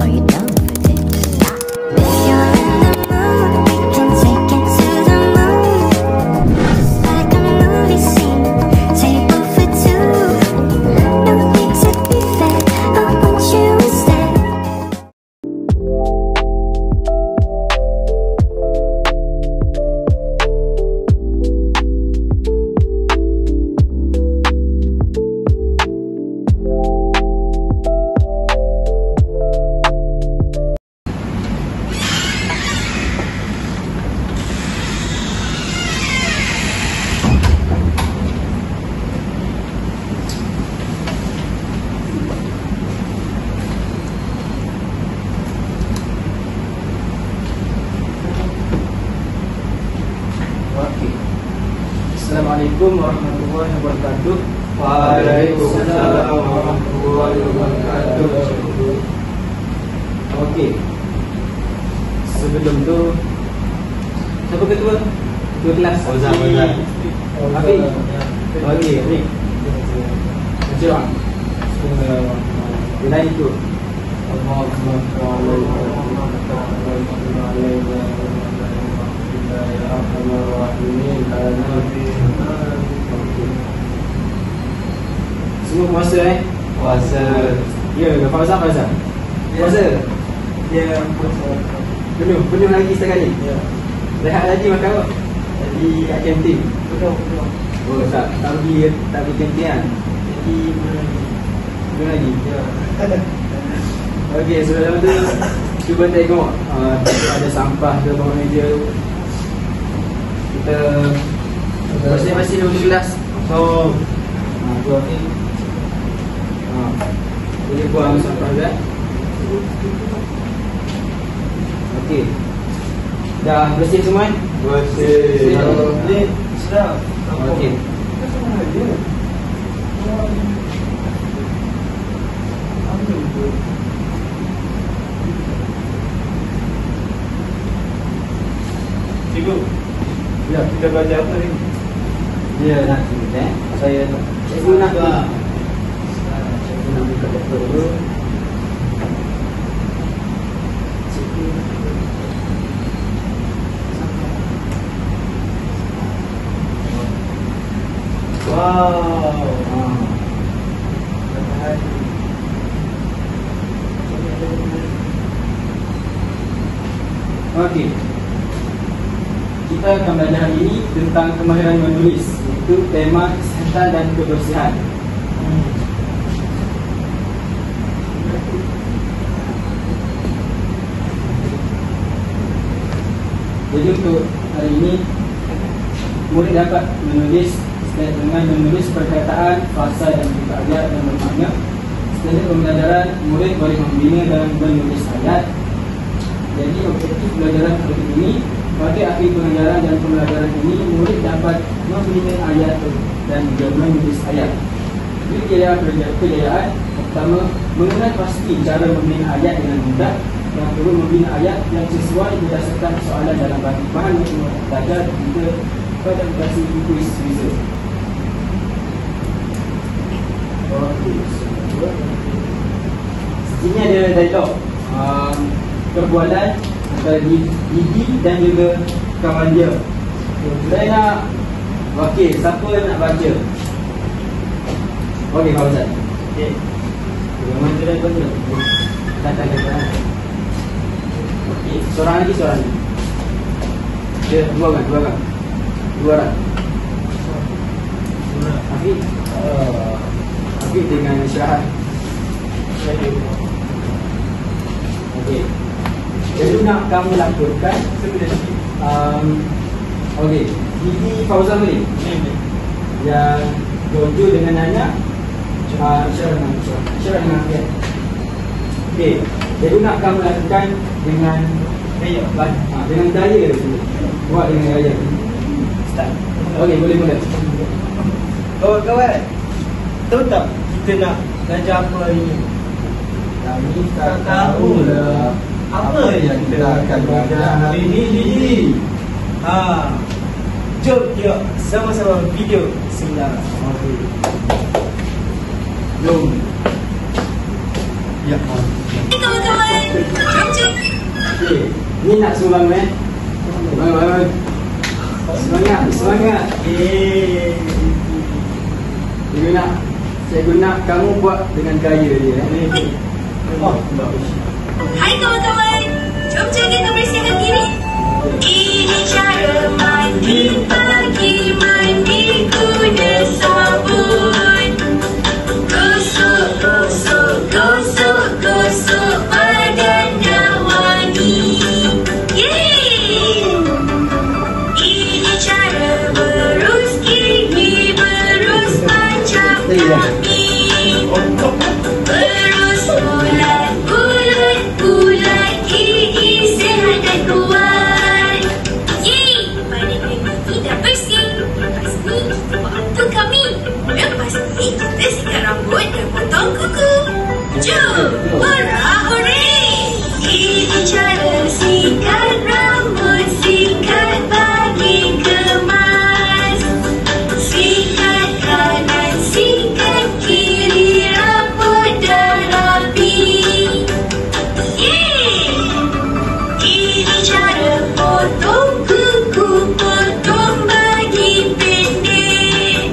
Are you down for this? If you're in the mood, we can take it to the moon. Just like a movie scene, table for two. No need to be fair, I want you instead. Assalamualaikum warahmatullahi wabarakatuh. Waalaikumsalam warahmatullahi wabarakatuh. Okey. Sebelum tu, siapa ketua? Ketua kelas? Fauzan. Habis? Okey, ni. Macam mana? Bila itu? Semua puasa Puasa. Ya, Fauzan. Puasa? Ya, puasa. Penuh lagi sekali. Ya. Rehat lagi makan apa? Di kat kantin. Betul. Oh, tak pergi kantin kan? Jadi Belum lagi. ya. Okey, sebelum tu cuba tengok ada sampah ke bawah meja tu. Kita masing-masing duduk di kelas. So, buang ni. Boleh buang sampah kan? Okey. Dah bersih semua? Bersih. Ni Sedap. okey. Cikgu, Ya, kita belajar apa ni? dia nak cerita. Saya cikgu nak buka laptop dulu. Wow. Okey. Kita akan belajar hari ini tentang kemahiran menulis, iaitu tema kesihatan dan kebersihan. Jadi untuk hari ini, murid dapat menulis dengan menulis perkataan, frasa dan juga ayat yang bermakna. Setelah pembelajaran, murid boleh membina dan menulis ayat. Jadi objektif pembelajaran hari ini, pada akhir pengajaran dan pembelajaran ini, murid dapat membina ayat dan juga menulis ayat. Kriteria kejayaan pertama, mengenal pasti cara membina ayat dengan mudah. Yang kedua, membina ayat yang sesuai berdasarkan soalan dalam bahan maklumat belajar dan juga pada aplikasi kuis visual. Ini ada dialog perbualan antara Didi dan juga kawan dia. Saya nak wakil, siapa nak baca? Okey, Fauzan. Okey. Bagaimana dia baca? Kata-kata. Okey, seorang lagi. Dia dua orang. Habis dengan syarahan. Okey. Jadi nak kamu laporkan okey, Didi Fauzan boleh? Yang Jojo dengan Nanya Syarah dengan Afiat. Okey. Jadi nak kamu lakukan dengan daya dulu. Buat dengan daya. Start. Okey, boleh mula. Oh kawan, tahu tak kita nak belajar apa hari ni? Kami tak tahulah Apa yang kita akan belajar hari ni? Jom tengok sama-sama video seminar. Jom. Ya. Teman-teman, Okey, ni nak sumbang eh. Bangun. Semangat. Cikgu nak kamu buat dengan gaya dia Hai kawan-kawan, jom jaga kebersihan diri. Ini cara mandi pagi, mandi guna sabun. Gosok, gosok, gosok, gosok badan dah wangi. Yeay! Ini cara berus gigi, berus macam kami. Berus bulat gigi sehat dan kuat. Yeay! Badan gigi dah bersih. Lepas ni kita buat untuk kami. Lepas ni kita sikat rambut dan potong kuku. Jom! Hurra hooray! Ini cara sikat rambut, sikat bagi kemas. Sikat kanan, sikat kiri, rambut dah rapi. Yeay! Ini cara potong kuku, potong bagi pendek.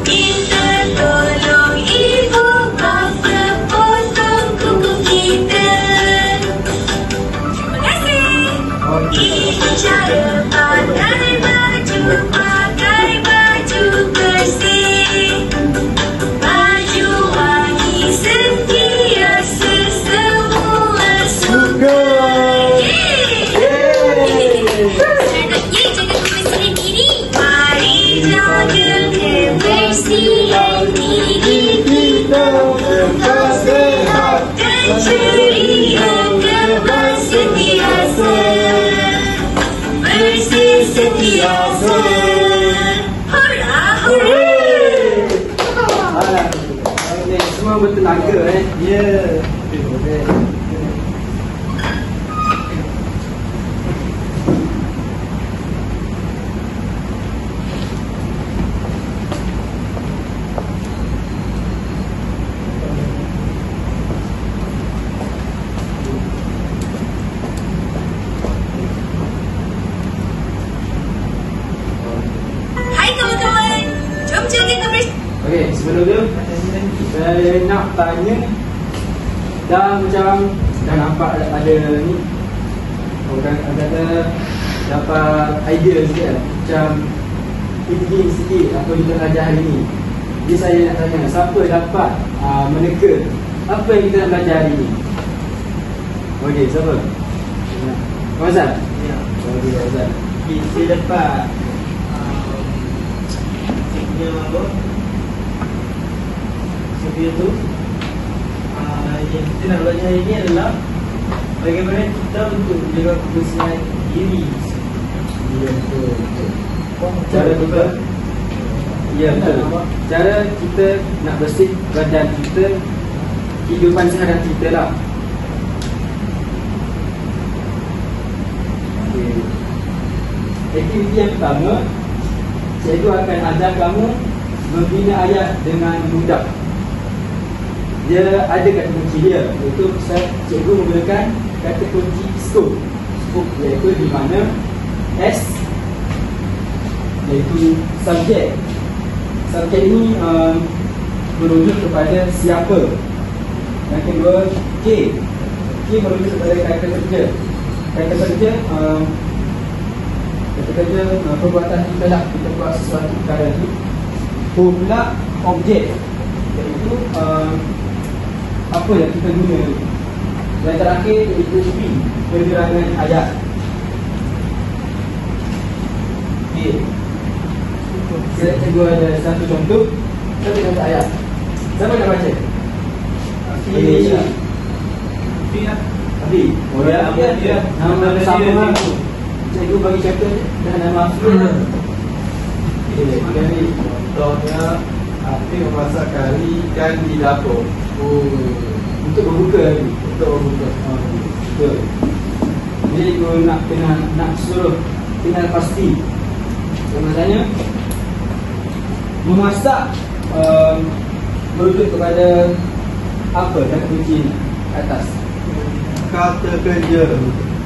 Minta tolong ibu bapa potong kuku kita. Terima kasih. Ini cara pakai baju bersih. Baju wangi sentiasa semua suka. Seronoknya jaga kebersihan diri. Mari jaga kebersihan diri kita tetap sehat dan ceria, kebas sentiasa. Bersih sentiasa. Hurra hooray! Semua bertenaga Ya. Hai kawan-kawan, jom jaga kebersihan. Okey, sebelum tu saya nak tanya. Dah nampak ada ni orang kata dapat idea sikit lah. Macam thinking sikit apa kita belajar hari ni. Jadi saya nak tanya, siapa dapat meneka apa yang kita nak belajar hari ni? Okey, siapa? Fazal? Ya. Okey, Fazal. Kita dapat punya apa? Sebelum tu yang kita nak belajar hari ni adalah bagaimana kita untuk menjaga kebersihan diri. Ya, betul. Cara kita Ya, betul. Cara kita nak bersih badan kita, kehidupan seharian kita lah. Okay. Aktiviti yang pertama, cikgu akan ajar kamu membina ayat dengan mudah. Dia ada kata kunci dia, iaitu cikgu menggunakan kata kunci scope. Scope iaitu di mana S iaitu subjek. Subjek ini merujuk kepada siapa. Yang kedua K. K merujuk kepada kata kerja. Kata kerja perbuatan kita lah, kita buat sesuatu perkara itu. O pula objek, iaitu apa yang kita guna. Dan terakhir iaitu P, penyerangan ayat. Okay. Saya cikgu ada satu contoh, satu contoh ayat. Siapa nak baca? Abi. Abi. Oh ya, Abi. Nama sama. Cikgu bagi contoh dan nama asli. Jadi contohnya api memasak kari ikan di dapur. Oh, untuk berbuka lagi. Untuk membuka. Betul. Jadi cikgu nak suruh kenal pasti. Maksudnya memasak merujuk kepada apa dan kunci atas. Kata kerja.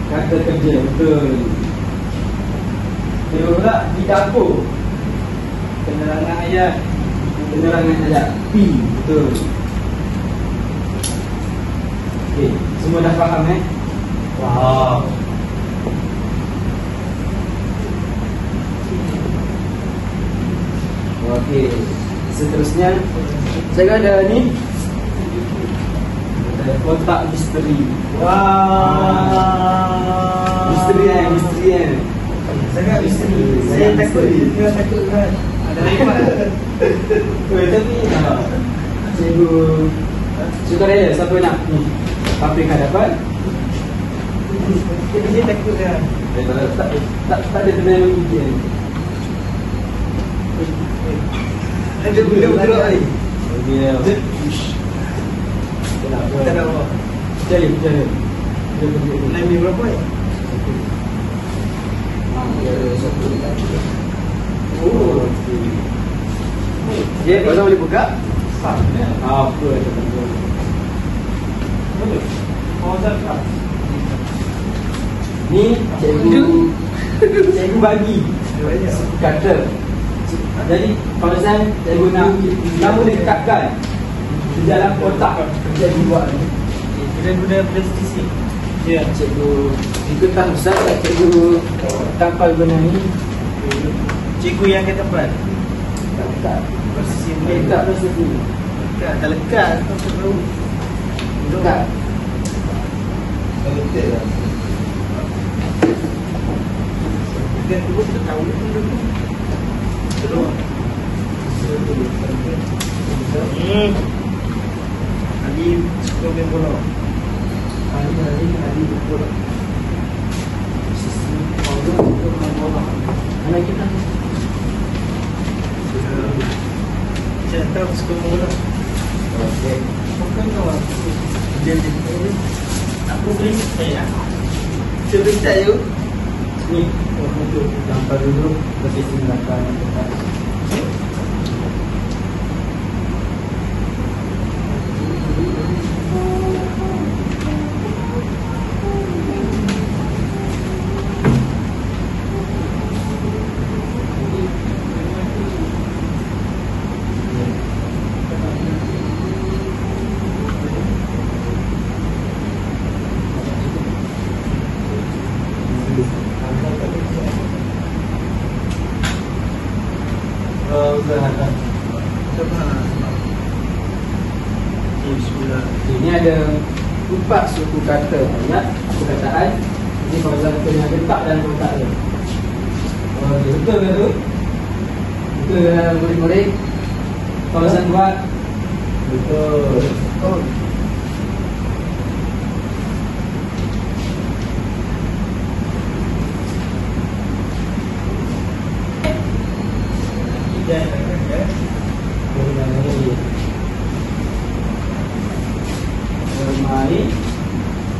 Kata kerja, betul. Kedua pula di dapur. Penerangan ayat. Penerangan ayat. P, betul. Okey, semua dah faham Wow. Okey. Seterusnya saya ada ni. Ada kotak misteri. Wah. Misteri kan. Sangat misteri. Saya takut dia takut kan. Ada lewat. Tapi cikgu sukarela siapa nak ni? Apa yang dapat? Dia takut kan. Tak ada benda yang ujian. Ada budak-budak ni. Dia. Tak ada apa. Jadi. Lagi berapa ni? Oh. Dia Kalau boleh buka? apa tu? Boleh. Ni cikgu bagi kata. Jadi Fauzan cikgu nak kamu dekatkan di dalam kotak cikgu buat ni. Guna prestisi. Ya, cikgu tak besar tak cikgu tampal benda ni. Cikgu yang ke tempat. Tak. Prestisi Tak prestasi. tak lekat. Tak perlu. Tak. Betul lah. Dia tu tak tahu dulu. Terus. Lagi suka main bola. Hari betul. Sisi bola. Anak kita Saya tahu suka main bola. okey. Bukan kau. Dia aku beli saya. Saya beli saya. Ni untuk tampal dulu posisi belakang kotak. Usahakan. Ini ada 4 suku kata ayat perkataan. Ini Fauzan kena letak dalam kotak tu. Betul ke tu? Betul ke murid-murid? Fauzan buat. Betul. Oh.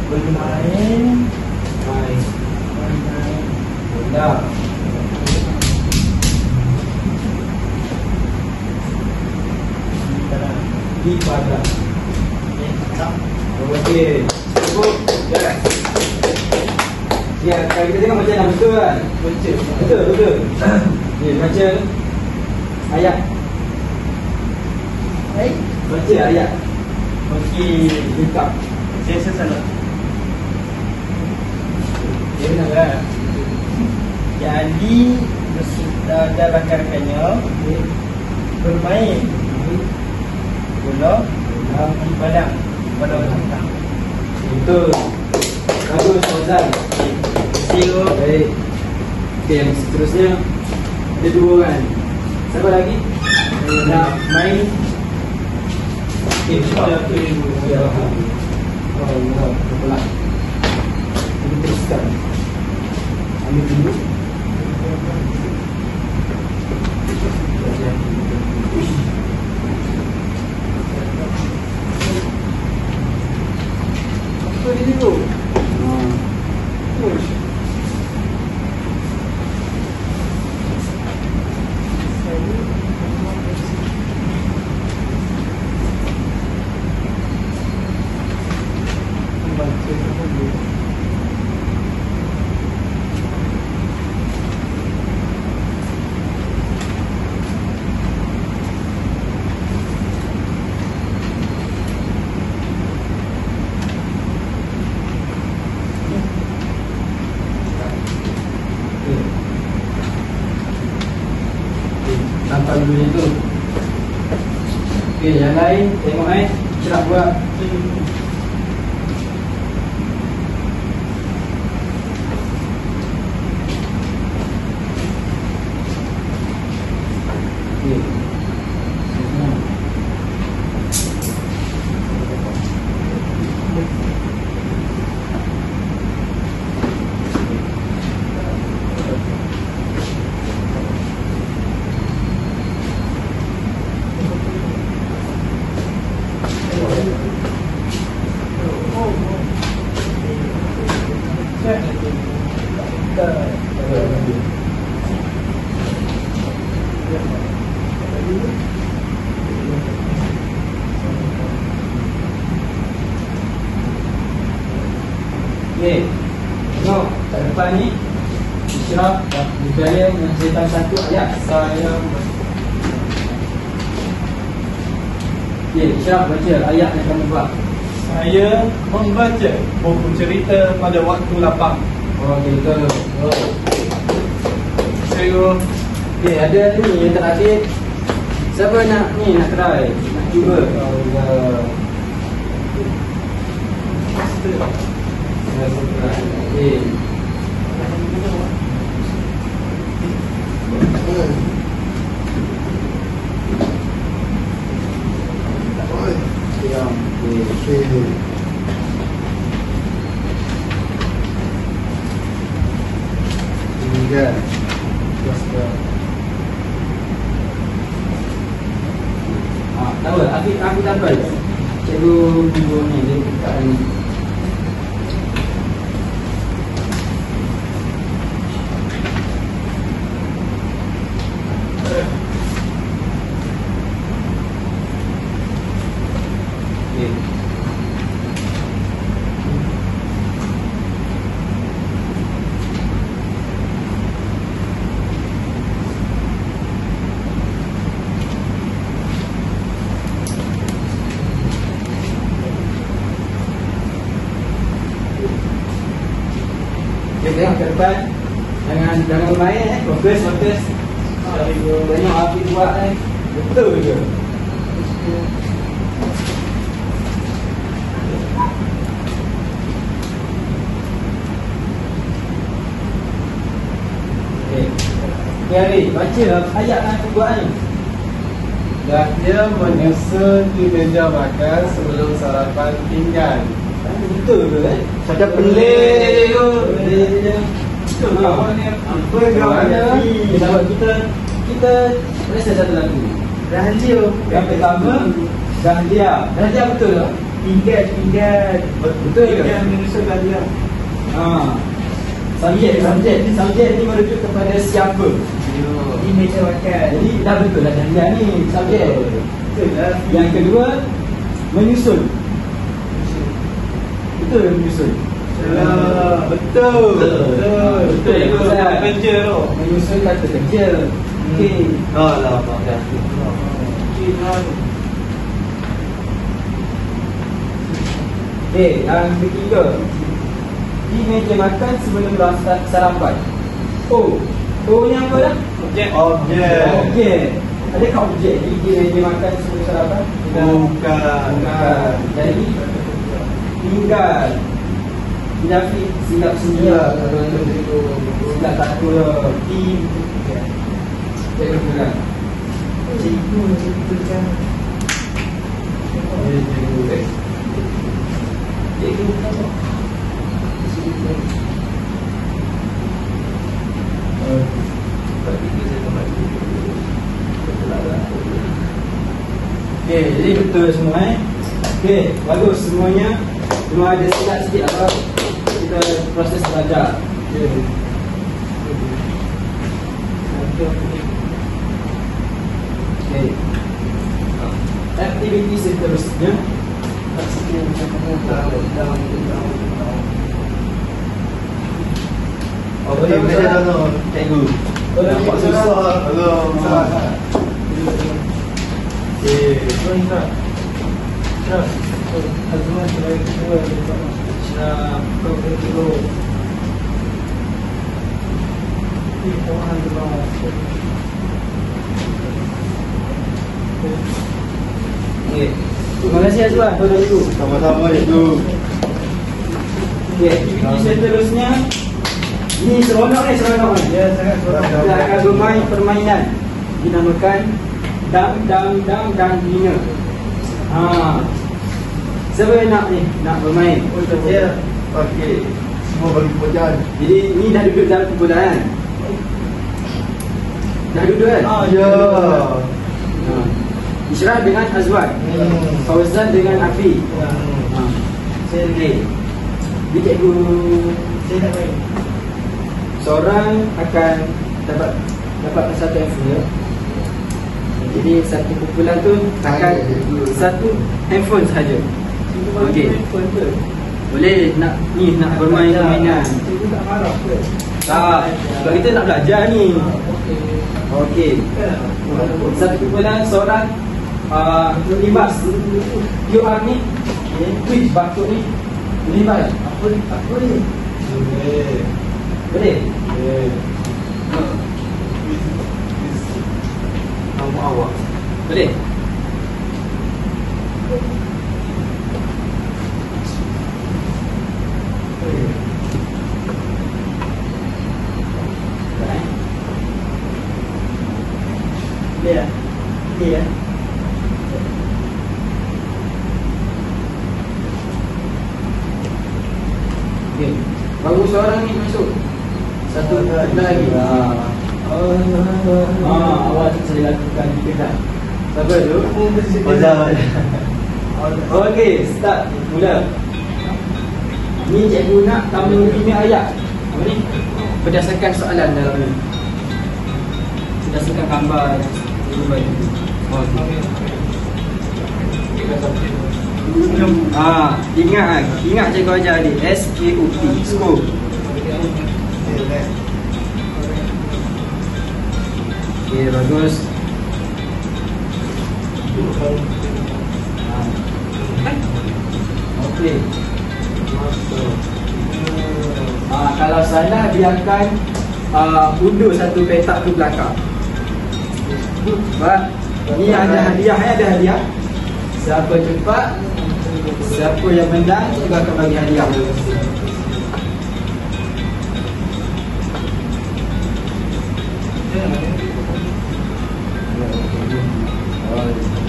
Bermain. Bola. Di pada. Okey. Cukup. Jalan. Ya, kalau kita tengok macam mana betul kan? Betul. Ni baca ayat. Baik. Baca ayat. Okey. Lengkap. Saya salah. Ya benar kan? Jadi dah rakan-rakannya bermain bola di padang pada petang. Betul. Bagus Fauzan. Zero. Baik. Okey, yang seterusnya ada 2 kan? Siapa lagi? Nak main? Okey, kita dulu. Ya. Oh, ya. Betul. Kita teruskan. Ambil dulu. Apa dia dulu? dulu tu. Okey, yang lain tengok Isyraf buat. Okey. Okey, tengok kat depan ni Isyraf berjaya menyelesaikan satu ayat. Okey, Isyraf baca ayat yang kamu buat. Saya membaca buku cerita pada waktu lapang. Oh, betul. Oh. Saya Okey, ada ni yang terakhir. Siapa nak try? Nak cuba? Okey. Tak apa, aku tambah. Cikgu dulu ni dia buka ni. Okey. Okey, tengok ke depan. Jangan main fokus. Tengok Afiq buat betul je. Okey. Ari, baca ayat yang aku buat ni. dia menyusun di meja makan sebelum sarapan tinggal. Betul ke Macam pelik tu. Betul ke? Apa yang ada? Sebab kita rasa satu lagu. Rahsia. Yang pertama Dahlia. Dahlia betul tak? Tinggal. Betul ke? Yang menyusun Dahlia. Subjek ni merujuk kepada siapa? Di meja makan. Jadi dah betul lah Dahlia ni subjek. Betul lah. Yang kedua menyusun. Betul menyusun. Betul. Betul. Kerja tu. Menyusun kata kerja. Okey. Alah, makan. Okey, yang ketiga. Di meja makan sebelum sarapan. O ni apa dah? Objek. Okey. Adakah objek di meja makan sebelum sarapan? Bukan. Jadi tinggal. Tidak silap senyap. Silap tak apa. Tim. Jaga bulan. Cikgu betul. Cikgu apa? Okey, jadi betul semua Okey, bagus semuanya. Cuma ada silap sikit apa kita proses belajar. Okey. Aktiviti seterusnya. Cikgu. Nampak susah. Okey. Terima kasih Azwan. Tuan dulu. Sama-sama itu. Okey, aktiviti seterusnya ini seronok ni. Ya, sangat kurang. Kita akan bermain permainan dinamakan dam bina. Siapa yang nak bermain? Ya. Okey. Semua bagi pekerjaan. Jadi ni dah duduk dalam kumpulan. Dah duduk kan? Ya. Isyrah dengan Azwan, Fauzan dengan Afi. Saya Okey. Dia cikgu nak main. seorang akan dapat satu handphone. Jadi satu kumpulan tu akan satu handphone sahaja. Okey. Boleh nak bermain permainan. Cikgu tak marah ke? Tak, sebab kita nak belajar ni. Okey. Satu kumpulan seorang libas QR ni, quiz barcode ni libas. Apa ni? Boleh? Nama awak. Boleh? Ya. Ya. Okey. Baru seorang ni masuk. Satu lagi. Awak saya lakukan juga tak? Sabar tu. Okey, start. Mula. Ni cikgu nak tamu bina ayat. Apa ni? Berdasarkan soalan dalam ni. Berdasarkan gambar cikgu bagi. Ingat cikgu ajar ni. SKOP. Scope. Okey, bagus. Okey. Kalau salah biarkan undur satu petak ke belakang. Baik. Ni ada hadiah, Siapa cepat, siapa yang menang, cikgu akan bagi hadiah.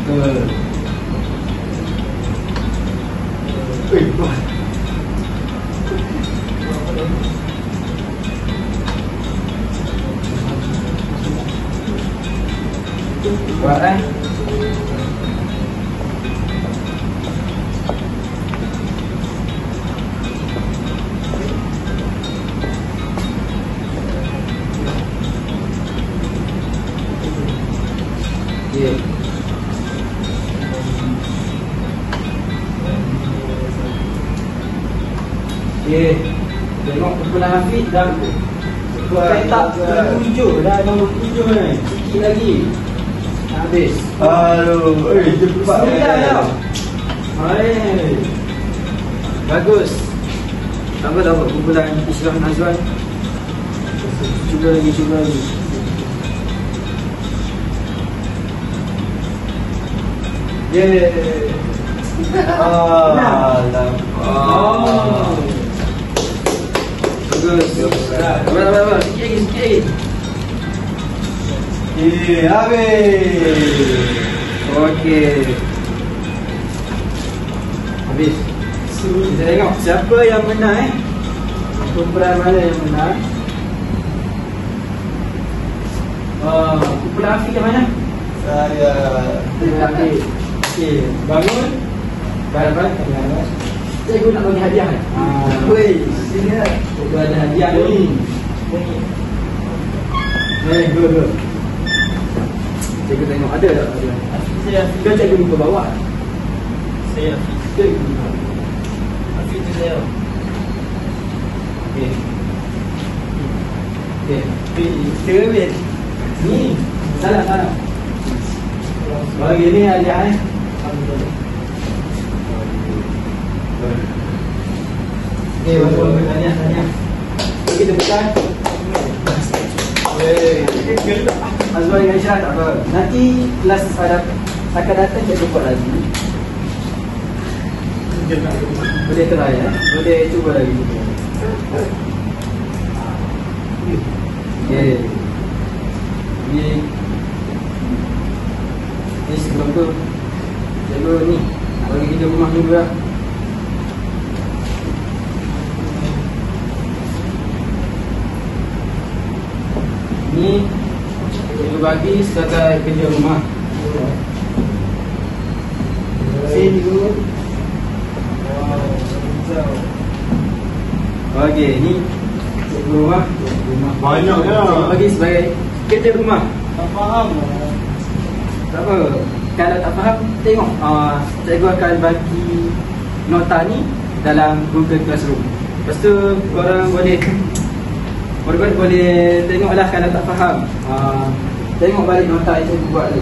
Betul. Buat Okay. Okay. Tengok kumpulan Hafiz dah petak ke-7. Dah nombor 7 ni. Sikit lagi. Habis. Aduh, cepat. Dah. Hai. Bagus. Tambah kumpulan Islam Azwan. Cuba lagi. Yeay. Bagus. Sabar. Sikit lagi. Habis. Okey. Habis. Kita tengok siapa yang menang kumpulan mana yang menang. Kumpulan Afiq yang mana? Saya. Afiq. Okey, bangun. Baik. Cikgu nak bagi hadiah. Woi, sini lah. Cikgu ada hadiah ni. Good. Cikgu tengok ada tak hadiah? Saya Kan cikgu lupa bawa. Saya Cikgu lupa. Hafiz tu saya. Okey. Cermin. Ni salah. Bagi ni hadiah Okey, bagus. Tanya. Kita pesan. Yeay. Azwan dengan Isyrah tak apa. Nanti kelas pada akan datang cikgu buat lagi. Boleh try ya. Boleh cuba lagi. Okey. Ni sebelum tu cikgu ni bagi kerja rumah dulu lah. Ni cikgu bagi sebagai kerja rumah. Sini dulu. Okey, ni cikgu rumah. Banyaknya. Cikgu bagi sebagai kerja rumah. Tak faham. Tak apa. Kalau tak faham, tengok cikgu akan bagi nota ni dalam Google Classroom. Lepas tu korang boleh tengoklah kalau tak faham. Tengok balik nota yang cikgu buat tu.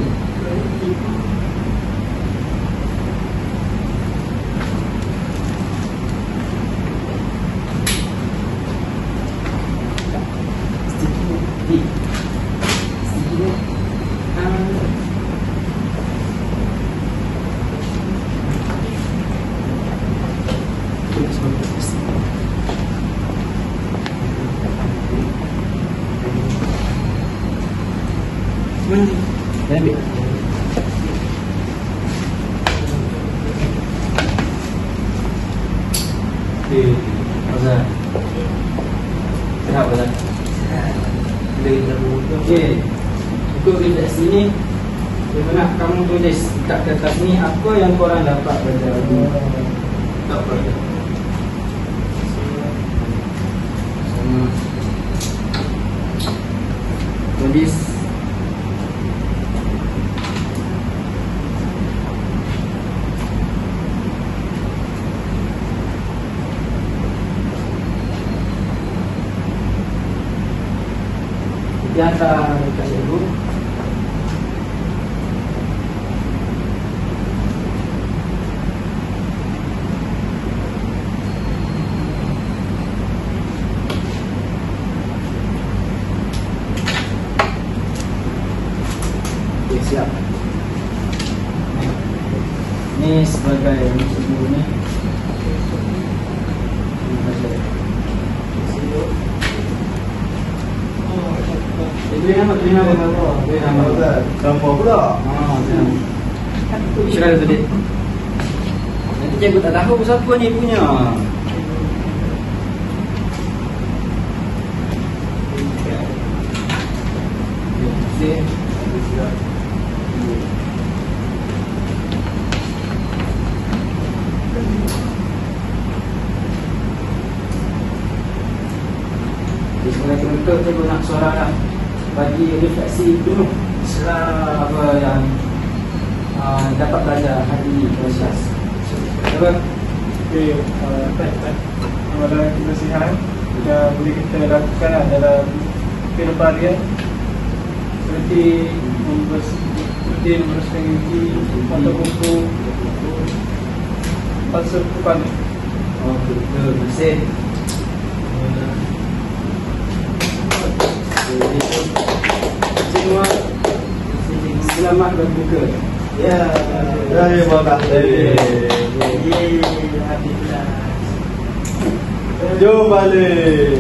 Ambil. Azan. Kenapa Azan? Okey. Untuk refleksi ni, saya nak kamu tulis kat kertas ni apa yang korang dapat pada hari ni. Tak apa. Tulis dia hantar dekat cikgu. Okay, siap. Ni sebagai cikgu ni. Tulis nama. Tanpa pula. Syarah tu dia. Nanti cikgu tak tahu siapa ni punya. Okey. Sebagai penutup, cikgu nak suara lah bagi refleksi penuh segala apa yang dapat belajar hari ini proses. Apa? Okey, amalan kebersihan yang boleh kita lakukan dalam kehidupan harian seperti membersihkan gigi, mata kuku, basuh kepala. Okey, terima kasih. Semua selamat berbuka. Ya, Terima kasih. Jom balik.